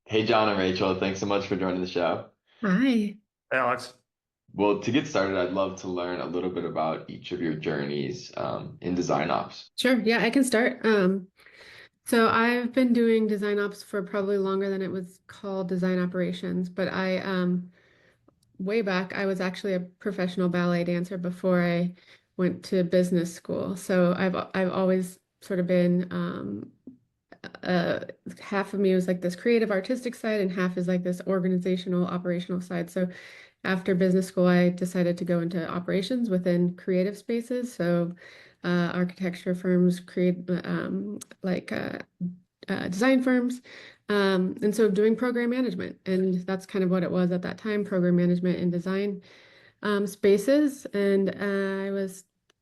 Hey, John and Rachel, thanks so much for joining the show. Hi. Hey, Alex. Well, to get started, I'd love to learn a little bit about each of your journeys in design ops. Sure. Yeah, I can start. So I've been doing design ops for probably longer than it was called design operations, but way back, I was actually a professional ballet dancer before I went to business school. So I've always sort of been uh, half of me was like this creative artistic side and half is like this organizational operational side. So after business school, I decided to go into operations within creative spaces. So architecture firms, create design firms. And so doing program management. And that's kind of what it was at that time, program management and design spaces. And I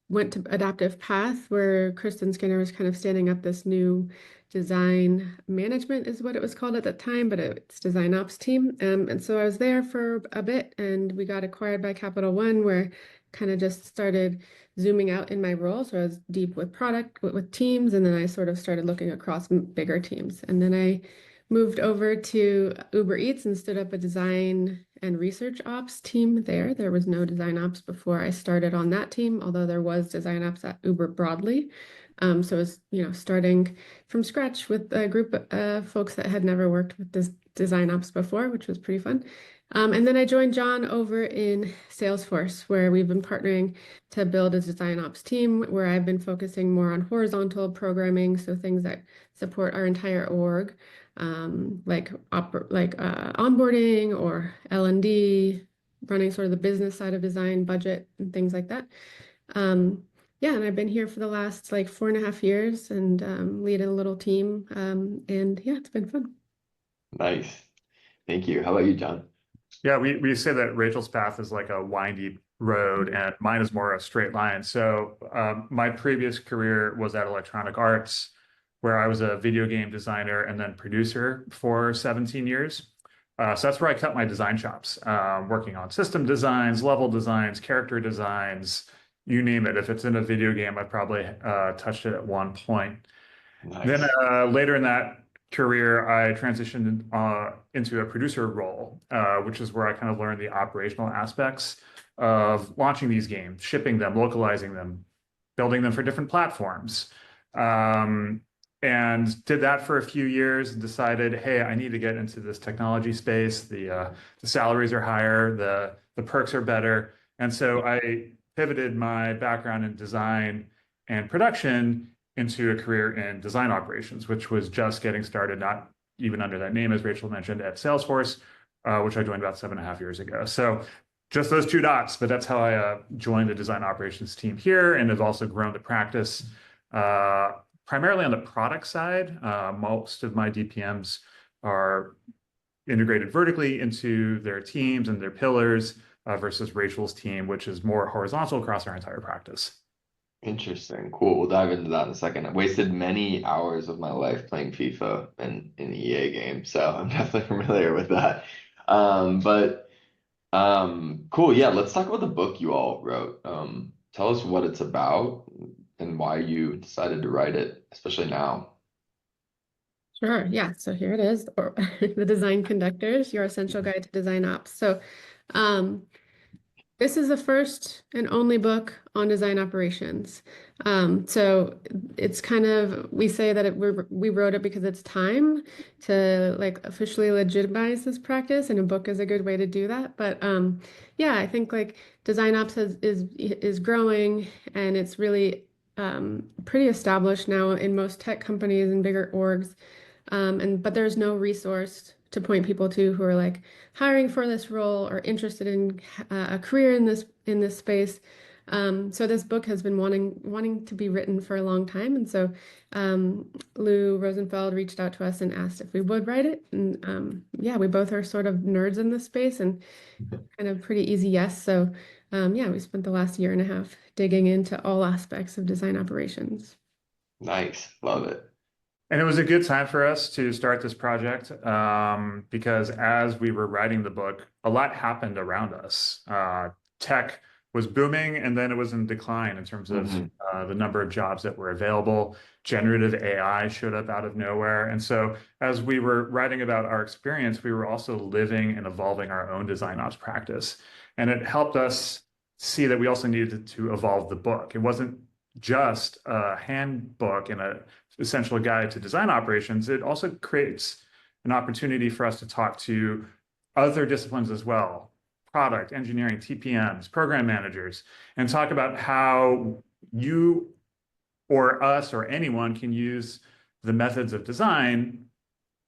went to Adaptive Path where Kristen Skinner was kind of standing up this new design management is what it was called at that time, but it's design ops team. And so I was there for a bit and we got acquired by Capital One where kind of just started zooming out in my role. So I was deep with product, with teams, and then I sort of started looking across bigger teams. And then I moved over to Uber Eats and stood up a design and research ops team there. There was no design ops before I started on that team, although there was design ops at Uber broadly. So it was, starting from scratch with a group of folks that had never worked with this design ops before, which was pretty fun. And then I joined John over in Salesforce, where we've been partnering to build a design ops team, where I've been focusing more on horizontal programming, so things that support our entire org, onboarding or L&D, running sort of the business side of design, budget, and things like that. Um, yeah, and I've been here for the last like 4.5 years and leading a little team. And yeah, it's been fun. Nice. Thank you. How about you, John? Yeah, we say that Rachel's path is like a windy road and mine is more a straight line. So my previous career was at Electronic Arts, where I was a video game designer and then producer for 17 years. So that's where I cut my design chops, working on system designs, level designs, character designs, you name it. If it's in a video game, I've probably touched it at one point. Then Nice. later in that career, I transitioned into a producer role, which is where I kind of learned the operational aspects of launching these games, shipping them, localizing them, building them for different platforms. And did that for a few years and decided, hey, I need to get into this technology space. The salaries are higher, the perks are better. And so I pivoted my background in design and production into a career in design operations, which was just getting started, not even under that name, as Rachel mentioned, at Salesforce, which I joined about 7.5 years ago. So just those two dots, but that's how I joined the design operations team here and have also grown the practice primarily on the product side. Most of my DPMs are integrated vertically into their teams and their pillars versus Rachel's team, which is more horizontal across our entire practice. Interesting. Cool. We'll dive into that in a second. I wasted many hours of my life playing FIFA and in EA games, so I'm definitely familiar with that. But cool. Yeah, let's talk about the book you all wrote. Tell us what it's about and why you decided to write it, especially now. Sure. Yeah. So here it is, or the Design Conductors, your essential guide to design ops. So um, this is the first and only book on design operations. So it's kind of, we say that we wrote it because it's time to like officially legitimize this practice, and a book is a good way to do that. But yeah, I think like design ops is growing, and it's really pretty established now in most tech companies and bigger orgs. But there's no resource to point people to who are like hiring for this role or interested in a career in this space. So this book has been wanting to be written for a long time, and so Lou Rosenfeld reached out to us and asked if we would write it. And yeah, we both are sort of nerds in this space, and kind of pretty easy yes. So yeah, we spent the last year and a half digging into all aspects of design operations. Nice. Love it. And it was a good time for us to start this project because as we were writing the book, a lot happened around us. Tech was booming, and then it was in decline in terms of Hmm. the number of jobs that were available. Generative AI showed up out of nowhere. And so as we were writing about our experience, we were also living and evolving our own design ops practice. And it helped us see that we also needed to evolve the book. It wasn't just a handbook and a essential guide to design operations. It also creates an opportunity for us to talk to other disciplines as well, product, engineering, TPMs, program managers, and talk about how you or us or anyone can use the methods of design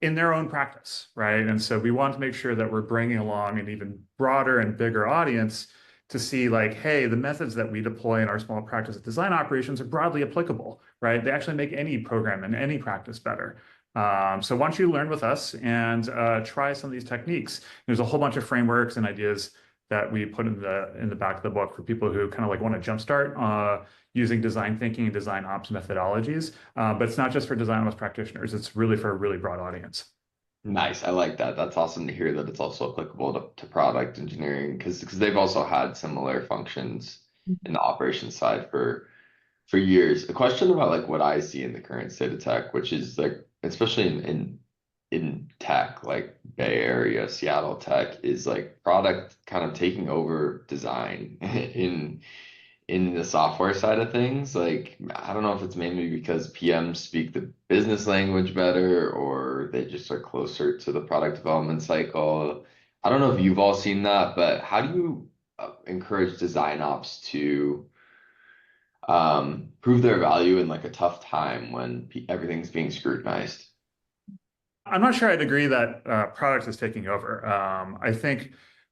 in their own practice, right? And so we want to make sure that we're bringing along an even broader and bigger audience to see like, hey, the methods that we deploy in our small practice of design operations are broadly applicable, right? They actually make any program and any practice better. So why don't you learn with us and try some of these techniques? There's a whole bunch of frameworks and ideas that we put in the back of the book for people who kind of like want to jumpstart using design thinking and design ops methodologies. But it's not just for design ops practitioners. It's really for a really broad audience. Nice. I like that. That's awesome to hear that it's also applicable to product engineering because they've also had similar functions in the operations side for years. A question about like what I see in the current state of tech, which is like especially in tech, like Bay Area, Seattle tech, is like product kind of taking over design in the software side of things. Like, I don't know if it's mainly because PMs speak the business language better or they just are closer to the product development cycle. I don't know if you've all seen that, but how do you encourage design ops to prove their value in like a tough time when everything's being scrutinized? I'm not sure I'd agree that product is taking over. I think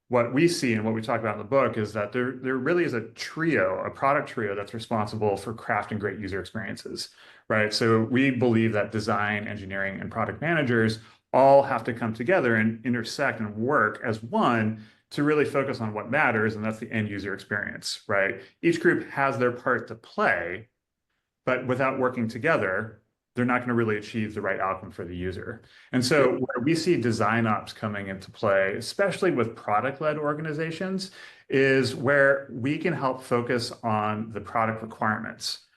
what we see and what we talk about in the book is that there really is a trio, a product trio that's responsible for crafting great user experiences, right? So we believe that design, engineering, and product managers all have to come together and intersect and work as one to really focus on what matters, and that's the end user experience, right? Each group has their part to play, but without working together, they're not going to really achieve the right outcome for the user. And so where we see design ops coming into play, especially with product-led organizations, is where we can help focus on the product requirements.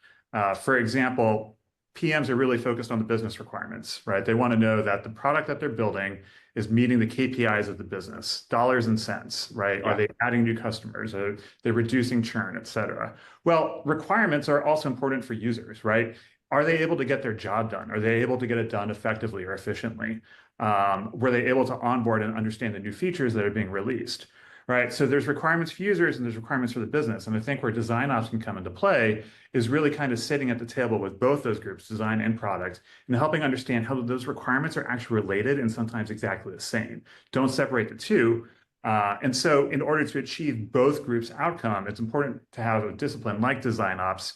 For example, PMs are really focused on the business requirements, right? They want to know that the product that they're building is meeting the KPIs of the business, dollars and cents, right? Are they adding new customers? Are they reducing churn, et cetera? Well, requirements are also important for users, right? Are they able to get their job done? Are they able to get it done effectively or efficiently? Were they able to onboard and understand the new features that are being released? Right. So there's requirements for users and there's requirements for the business. And I think where design ops can come into play is really kind of sitting at the table with both those groups, design and product, and helping understand how those requirements are actually related and sometimes exactly the same. Don't separate the two. And so in order to achieve both groups' outcome, it's important to have a discipline like design ops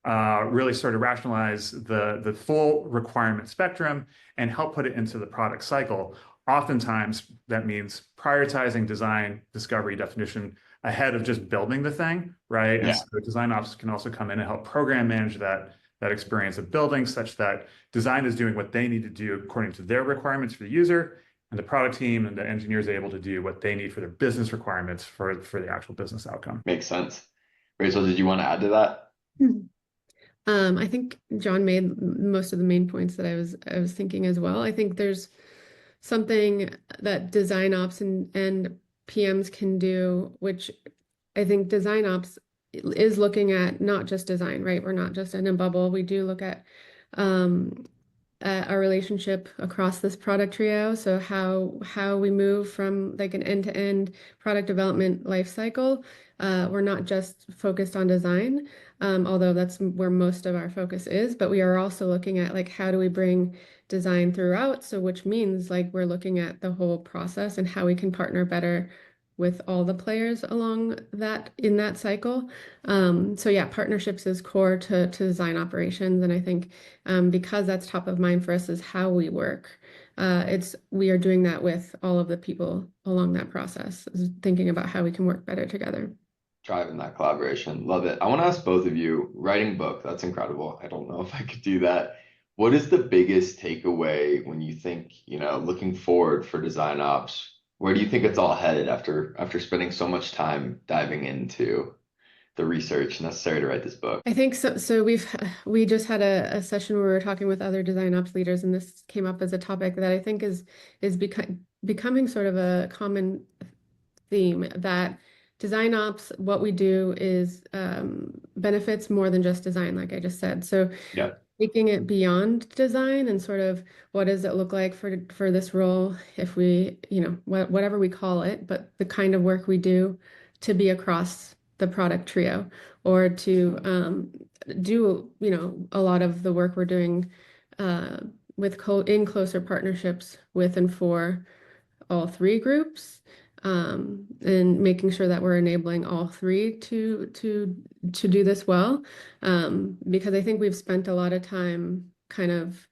really sort of rationalize the full requirement spectrum and help put it into the product cycle. Oftentimes, that means prioritizing design, discovery, definition ahead of just building the thing, right? And so design ops can also come in and help program manage that experience of building such that design is doing what they need to do according to their requirements for the user, and the product team and the engineers are able to do what they need for their business requirements for the actual business outcome. Makes sense. Rachel, did you want to add to that? I think John made most of the main points that I was thinking as well. I think there's something that design ops and PMs can do, which I think design ops is looking at not just design, right? We're not just in a bubble. We do look at our relationship across this product trio. So how we move from like an end-to-end product development life cycle. We're not just focused on design, although that's where most of our focus is, but we are also looking at like how do we bring design throughout. So which means like we're looking at the whole process and how we can partner better with all the players along that in that cycle. So yeah, partnerships is core to design operations. And I think because that's top of mind for us is how we work. We are doing that with all of the people along that process, thinking about how we can work better together. Driving that collaboration. Love it. I want to ask both of you, writing book, that's incredible. I don't know if I could do that. What is the biggest takeaway when you think, looking forward for design ops? Where do you think it's all headed after spending so much time diving into the research necessary to write this book? I think so. So we just had a session where we were talking with other design ops leaders, and this came up as a topic that I think is becoming sort of a common theme, that design ops, what we do is benefits more than just design, like I just said. So Yeah. taking it beyond design and sort of what does it look like for this role, if we, whatever we call it, but the kind of work we do to be across the product trio, or to do, a lot of the work we're doing in closer partnerships with and for all three groups, and making sure that we're enabling all three to do this well, because I think we've spent a lot of time kind of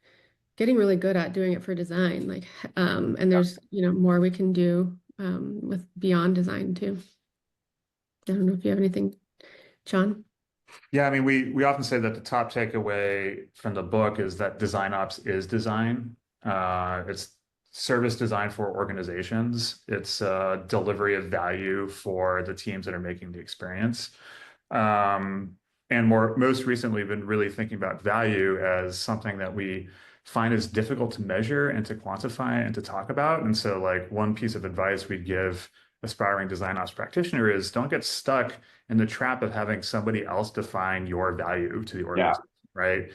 getting really good at doing it for design, like, and there's more we can do with beyond design too. I don't know if you have anything, John. Yeah, I mean, we often say that the top takeaway from the book is that design ops is design. It's service design for organizations. It's delivery of value for the teams that are making the experience. And most recently, been really thinking about value as something that we find is difficult to measure and to quantify and to talk about. And so, like, one piece of advice we'd give aspiring design ops practitioner is don't get stuck in the trap of having somebody else define your value to the organization, right?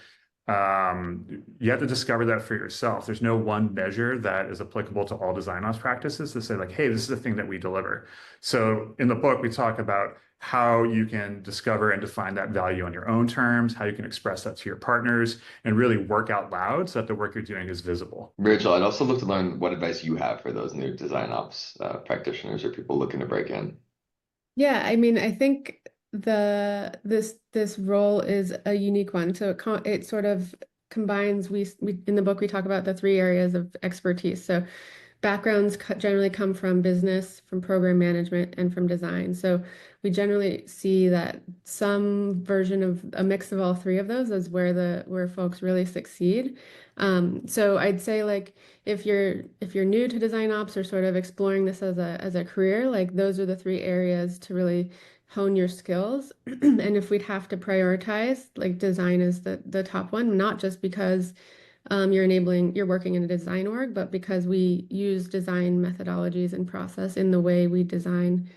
You have to discover that for yourself. There's no one measure that is applicable to all design ops practices to say, like, hey, this is the thing that we deliver. So in the book, we talk about how you can discover and define that value on your own terms, how you can express that to your partners, and really work out loud so that the work you're doing is visible. Rachel, I'd also love to learn what advice you have for those new design ops practitioners or people looking to break in. Yeah, I mean, I think this role is a unique one. So it sort of combines, we in the book we talk about the three areas of expertise. So backgrounds generally come from business, from program management, and from design. So we generally see that some version of a mix of all three of those is where folks really succeed. So I'd say, like, if you're new to design ops or sort of exploring this as a career, like, those are the three areas to really hone your skills. And if we'd have to prioritize, like, design is the top one, not just because you're working in a design org, but because we use design methodologies and process in the way we design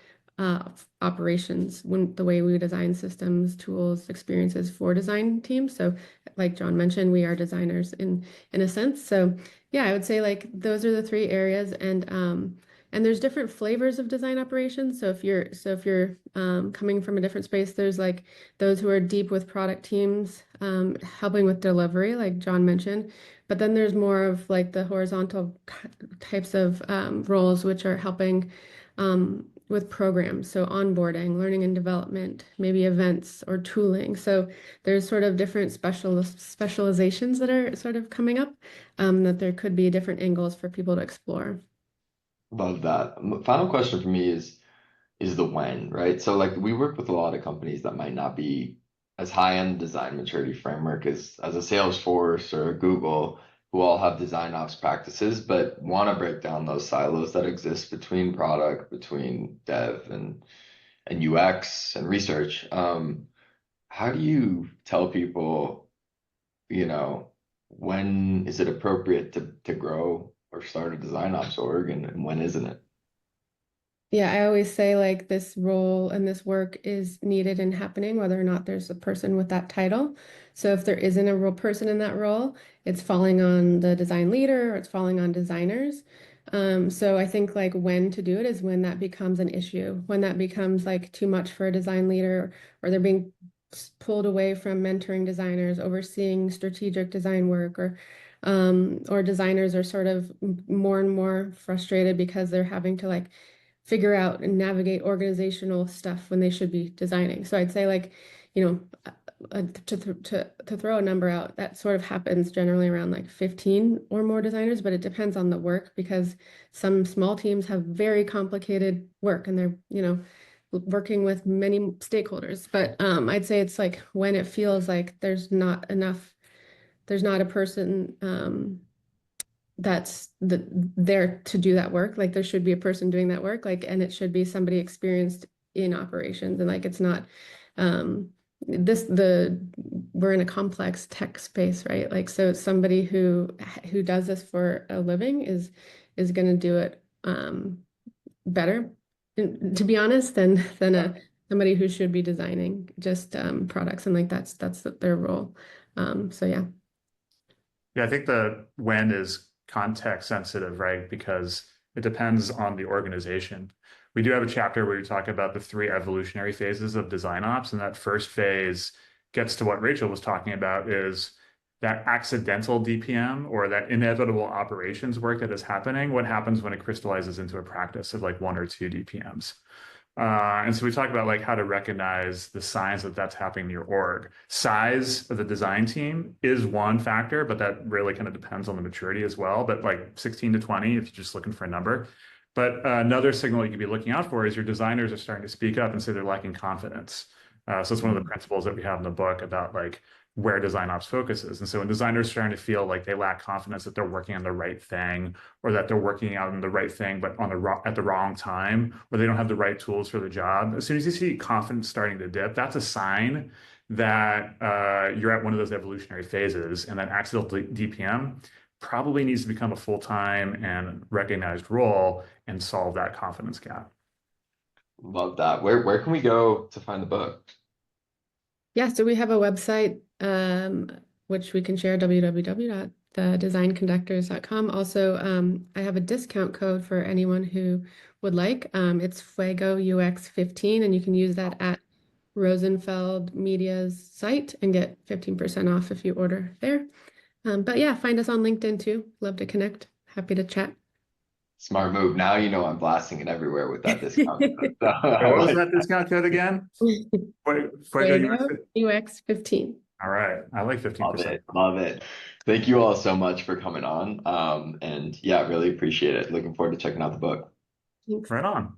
operations, the way we design systems, tools, experiences for design teams. So like John mentioned, we are designers in a sense. So yeah, I would say, like, those are the three areas, and there's different flavors of design operations. So if you're coming from a different space, there's, like, those who are deep with product teams, helping with delivery, like John mentioned. But then there's more of, like, the horizontal types of roles, which are helping with programs. So onboarding, learning and development, maybe events or tooling. So there's sort of different specializations that are sort of coming up, that there could be different angles for people to explore. Love that. Final question for me is the when, right? So, like, we work with a lot of companies that might not be as high on the design maturity framework as a Salesforce or a Google, who all have design ops practices, but want to break down those silos that exist between product, between dev and UX and research. How do you tell people, when is it appropriate to grow or start a design ops org, and when isn't it? Yeah, I always say, like, this role and this work is needed and happening, whether or not there's a person with that title. So if there isn't a real person in that role, it's falling on the design leader, or it's falling on designers. So I think, like, when to do it is when that becomes an issue, when that becomes, like, too much for a design leader, or they're being pulled away from mentoring designers, overseeing strategic design work, or designers are sort of more and more frustrated because they're having to, like, figure out and navigate organizational stuff when they should be designing. So I'd say, like, to throw a number out, that sort of happens generally around, like, 15 or more designers, but it depends on the work, because some small teams have very complicated work and they're, working with many stakeholders. But I'd say it's, like, when it feels like there's not a person that's there to do that work. Like, there should be a person doing that work, like, and it should be somebody experienced in operations, and, like, it's not we're in a complex tech space, right? Like, so somebody who does this for a living is going to do it better, to be honest, than somebody who should be designing just products, and like that's their role. So yeah. Yeah, I think the when is context sensitive, right? Because it depends on the organization. We do have a chapter where we talk about the three evolutionary phases of design ops, and that first phase gets to what Rachel was talking about, is that accidental DPM or that inevitable operations work that is happening. What happens when it crystallizes into a practice of like 1 or 2 DPMs? And so we talk about like how to recognize the signs that that's happening in your org. Size of the design team is one factor, but that really kind of depends on the maturity as well. But like 16 to 20, if you're just looking for a number. But another signal you could be looking out for is your designers are starting to speak up and say they're lacking confidence. So it's one of the principles that we have in the book about like where design ops focuses. And so when designers are starting to feel like they lack confidence that they're working on the right thing, or that they're working out on the right thing, but at the wrong time, or they don't have the right tools for the job, as soon as you see confidence starting to dip, that's a sign that you're at one of those evolutionary phases, and that accidental DPM probably needs to become a full-time and recognized role and solve that confidence gap. Love that. Where can we go to find the book? Yeah, so we have a website, which we can share, www.thedesignconductors.com. Also, I have a discount code for anyone who would like. It's Fuego UX 15, and you can use that at Rosenfeld Media's site and get 15% off if you order there. But yeah, find us on LinkedIn too. Love to connect. Happy to chat. Smart move. Now you know I'm blasting it everywhere with that discount. What was that discount code again? Fuego UX 15. All right. I like 15%. Love it. Thank you all so much for coming on. And yeah, really appreciate it. Looking forward to checking out the book. Thanks. Right on.